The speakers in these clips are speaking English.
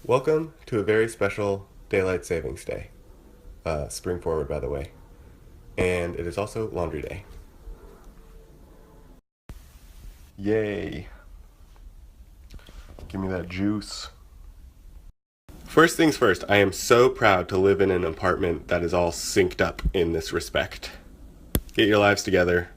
Welcome to a very special Daylight Savings Day. Spring forward, by the way. And it is also Laundry Day. Yay. Give me that juice. First things first, I am so proud to live in an apartment that is all synced up in this respect. Get your lives together.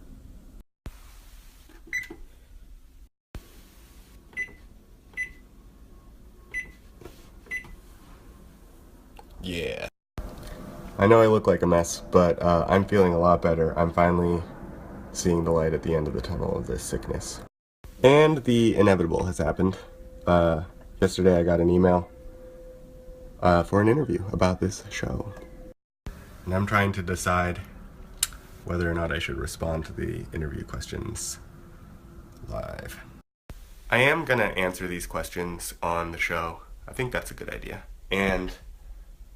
Yeah. I know I look like a mess, but I'm feeling a lot better. I'm finally seeing the light at the end of the tunnel of this sickness. And the inevitable has happened. Yesterday I got an email for an interview about this show. And I'm trying to decide whether or not I should respond to the interview questions live. I am going to answer these questions on the show. I think that's a good idea. And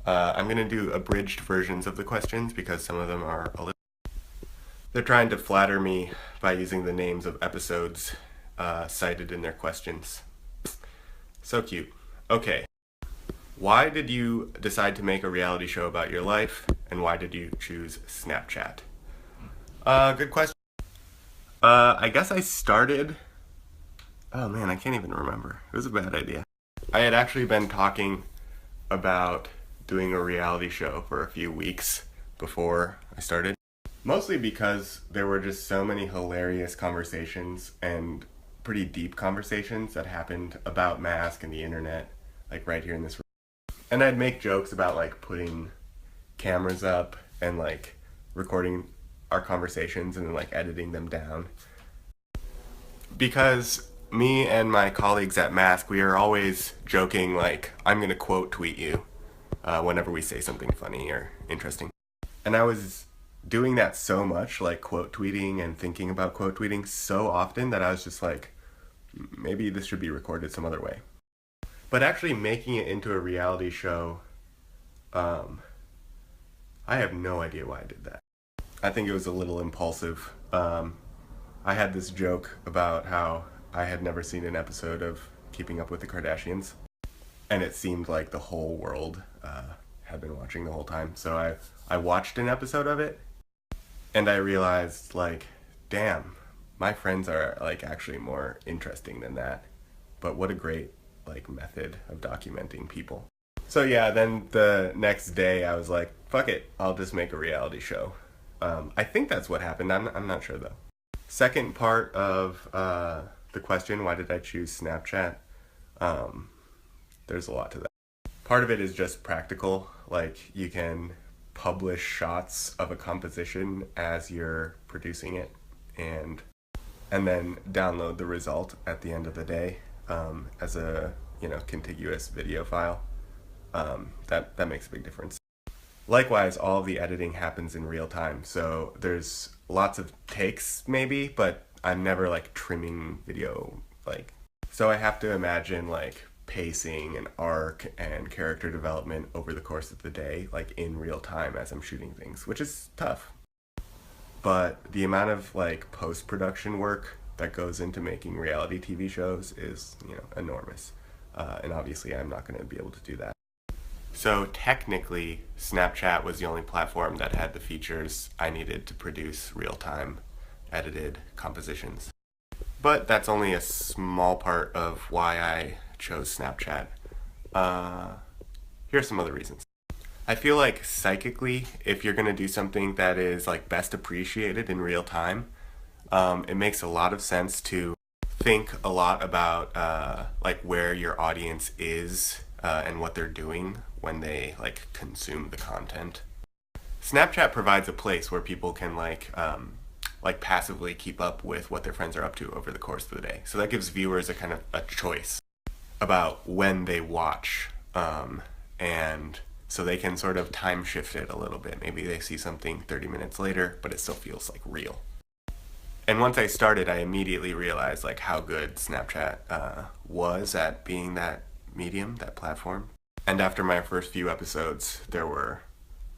I'm going to do abridged versions of the questions because some of them are a little... They're trying to flatter me by using the names of episodes cited in their questions. So cute. Okay. Why did you decide to make a reality show about your life, and why did you choose Snapchat? Good question. I guess I started... Oh man, I can't even remember. It was a bad idea. I had actually been talking about doing a reality show for a few weeks before I started. Mostly because there were just so many hilarious conversations and pretty deep conversations that happened about mask and the internet, like right here in this room. And I'd make jokes about like putting cameras up and like recording our conversations and then like editing them down. Because me and my colleagues at Mask, we are always joking like, I'm gonna quote tweet you whenever we say something funny or interesting. And I was doing that so much, like quote tweeting and thinking about quote tweeting so often that I was just like, maybe this should be recorded some other way. But actually making it into a reality show, I have no idea why I did that. I think it was a little impulsive. I had this joke about how I had never seen an episode of Keeping Up with the Kardashians, and it seemed like the whole world had been watching the whole time. So I watched an episode of it, and I realized, like, damn, my friends are like actually more interesting than that. But what a great like method of documenting people. So yeah, then the next day I was like, fuck it, I'll just make a reality show. I think that's what happened. I'm not sure though. Second part of the question, why did I choose Snapchat? There's a lot to that. Part of it is just practical. Like you can publish shots of a composition as you're producing it and then download the result at the end of the day as a contiguous video file. That makes a big difference. Likewise, all of the editing happens in real time, so there's lots of takes maybe, but I'm never like trimming video like. So I have to imagine like pacing and arc and character development over the course of the day, like in real time as I'm shooting things, which is tough. But the amount of like post-production work that goes into making reality TV shows is, enormous. And obviously I'm not going to be able to do that. So technically, Snapchat was the only platform that had the features I needed to produce real-time edited compositions. But that's only a small part of why I chose Snapchat. Here's some other reasons. I feel like psychically, if you're going to do something that is like best appreciated in real time, it makes a lot of sense to think a lot about like where your audience is and what they're doing when they like consume the content. Snapchat provides a place where people can like passively keep up with what their friends are up to over the course of the day. So that gives viewers a kind of a choice about when they watch, and so they can sort of time shift it a little bit. Maybe they see something 30 minutes later, but it still feels like real. And once I started, I immediately realized like how good Snapchat was at being that medium, that platform. And after my first few episodes, there were,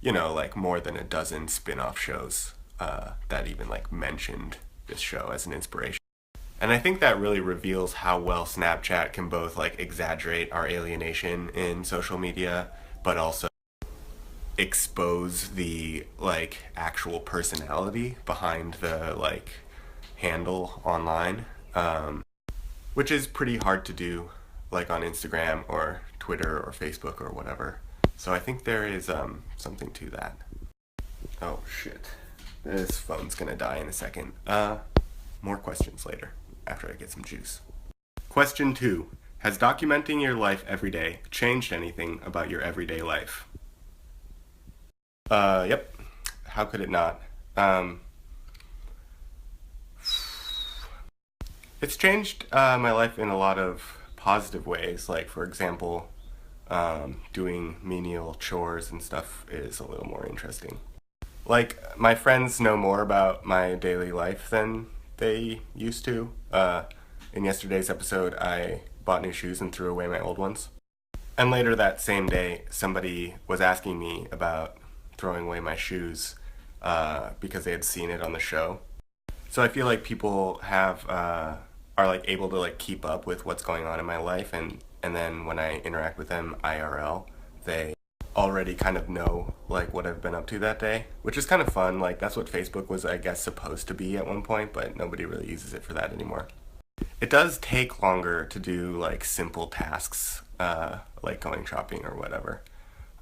like more than a dozen spin-off shows that even like mentioned this show as an inspiration. And I think that really reveals how well Snapchat can both like exaggerate our alienation in social media, but also expose the like actual personality behind the like handle online, which is pretty hard to do like on Instagram or Twitter or Facebook or whatever. So I think there is something to that. Oh shit. This phone's gonna die in a second. More questions later after I get some juice. Question 2. Has documenting your life every day changed anything about your everyday life? Yep. How could it not? It's changed my life in a lot of positive ways. Like, for example, doing menial chores and stuff is a little more interesting. Like, my friends know more about my daily life than they used to. In yesterday's episode, I bought new shoes and threw away my old ones. And later that same day, somebody was asking me about throwing away my shoes because they had seen it on the show. So I feel like people are like able to like keep up with what's going on in my life, and then when I interact with them IRL, they already kind of know like what I've been up to that day, which is kind of fun. Like that's what Facebook was, I guess, supposed to be at one point, but nobody really uses it for that anymore. It does take longer to do like simple tasks, like going shopping or whatever,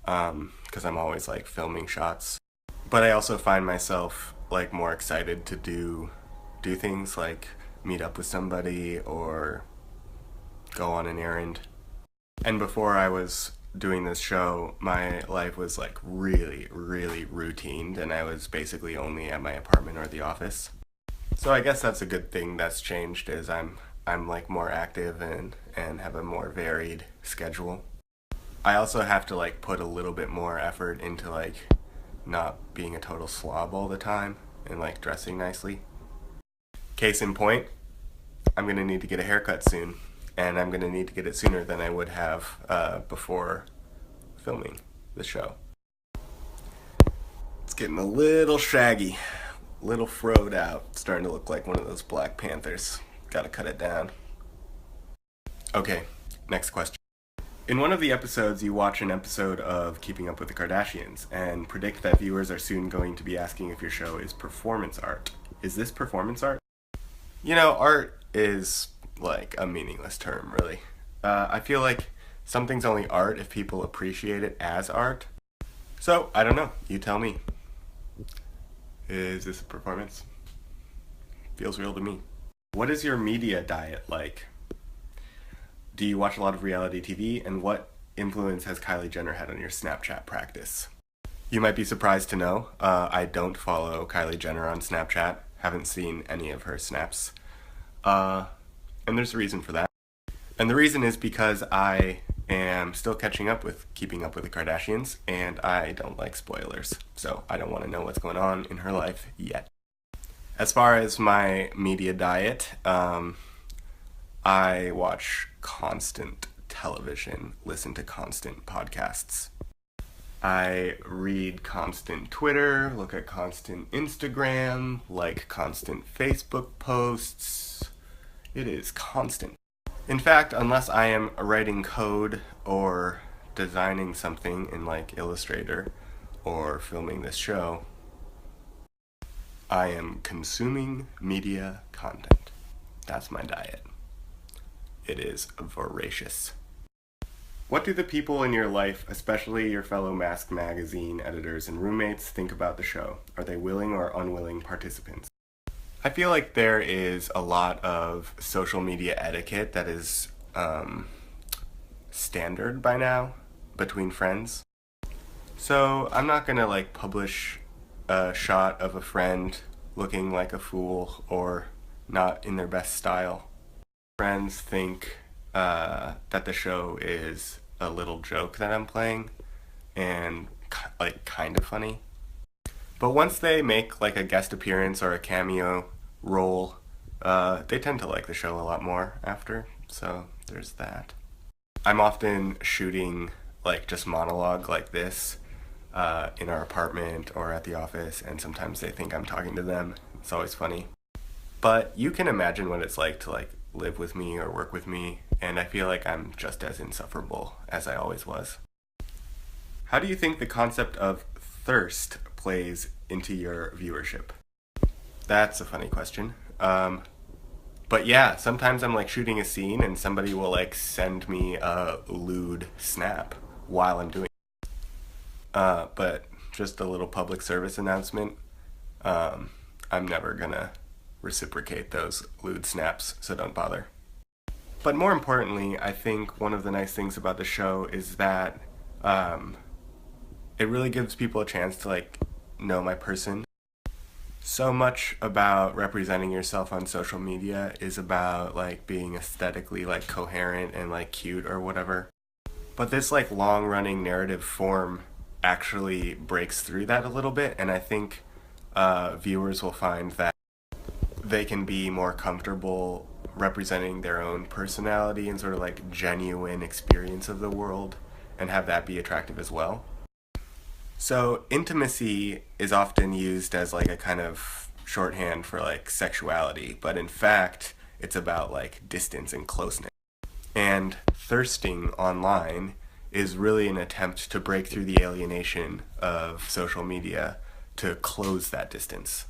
because I'm always like filming shots. But I also find myself like more excited to do things like meet up with somebody or go on an errand. And before I was doing this show, my life was like really, really routine, and I was basically only at my apartment or the office. So I guess that's a good thing that's changed is I'm like more active and have a more varied schedule. I also have to like put a little bit more effort into like not being a total slob all the time and like dressing nicely. Case in point, I'm gonna need to get a haircut soon, and I'm gonna need to get it sooner than I would have before filming the show. It's getting a little shaggy, a little froed out, starting to look like one of those Black Panthers. Gotta cut it down. Okay, next question. In one of the episodes, you watch an episode of Keeping Up with the Kardashians and predict that viewers are soon going to be asking if your show is performance art. Is this performance art? You know, art is like a meaningless term, really. I feel like something's only art if people appreciate it as art. So, I don't know. You tell me. Is this a performance? Feels real to me. What is your media diet like? Do you watch a lot of reality TV? And what influence has Kylie Jenner had on your Snapchat practice? You might be surprised to know, I don't follow Kylie Jenner on Snapchat. Haven't seen any of her snaps. And there's a reason for that. And the reason is because I am still catching up with Keeping Up with the Kardashians, and I don't like spoilers. So I don't want to know what's going on in her life yet. As far as my media diet, I watch constant television, listen to constant podcasts. I read constant Twitter, look at constant Instagram, like constant Facebook posts. It is constant. In fact, unless I am writing code or designing something in like Illustrator or filming this show, I am consuming media content. That's my diet. It is voracious. What do the people in your life, especially your fellow Mask magazine editors and roommates, think about the show? Are they willing or unwilling participants? I feel like there is a lot of social media etiquette that is standard by now between friends. So I'm not gonna like publish a shot of a friend looking like a fool or not in their best style. Friends think that the show is a little joke that I'm playing and like kind of funny. But once they make like a guest appearance or a cameo role, they tend to like the show a lot more after, so there's that. I'm often shooting like just monologue like this in our apartment or at the office, and sometimes they think I'm talking to them. It's always funny. But you can imagine what it's like to like live with me or work with me, and I feel like I'm just as insufferable as I always was. How do you think the concept of thirst plays into your viewership? That's a funny question. But yeah, sometimes I'm like shooting a scene and somebody will like send me a lewd snap while I'm doing it. But just a little public service announcement. I'm never gonna reciprocate those lewd snaps, so don't bother. But more importantly, I think one of the nice things about the show is that it really gives people a chance to like know my person. So much about representing yourself on social media is about like being aesthetically like coherent and like cute or whatever. But this like long running narrative form actually breaks through that a little bit, and I think viewers will find that they can be more comfortable representing their own personality and sort of like genuine experience of the world and have that be attractive as well. So intimacy is often used as like a kind of shorthand for like sexuality, but in fact it's about like distance and closeness. And thirsting online is really an attempt to break through the alienation of social media to close that distance.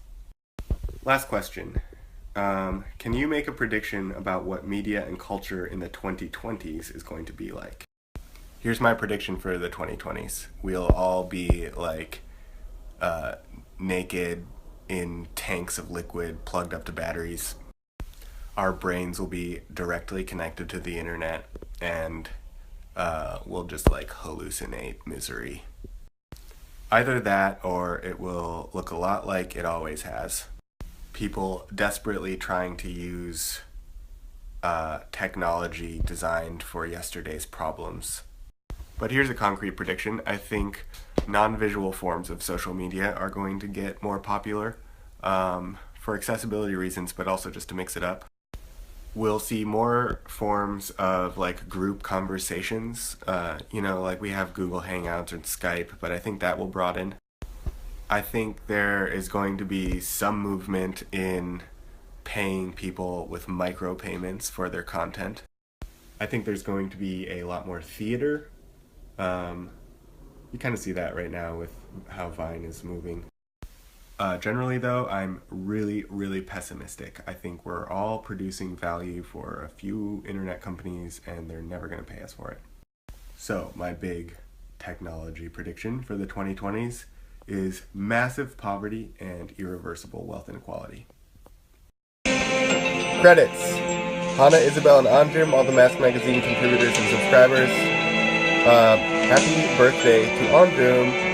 Last question. Can you make a prediction about what media and culture in the 2020s is going to be like? Here's my prediction for the 2020s. We'll all be like naked in tanks of liquid plugged up to batteries. Our brains will be directly connected to the internet, and we'll just like hallucinate misery. Either that or it will look a lot like it always has. People desperately trying to use technology designed for yesterday's problems. But here's a concrete prediction. I think non-visual forms of social media are going to get more popular for accessibility reasons, but also just to mix it up. We'll see more forms of like group conversations, like we have Google Hangouts and Skype, but I think that will broaden. I think there is going to be some movement in paying people with micropayments for their content. I think there's going to be a lot more theater. You kind of see that right now with how Vine is moving. Generally though, I'm really, really pessimistic. I think we're all producing value for a few internet companies and they're never going to pay us for it. So my big technology prediction for the 2020s is massive poverty and irreversible wealth inequality. Credits: Hannah, Isabel, and Anjum, all the Mask Magazine contributors and subscribers. Happy birthday to Anjum!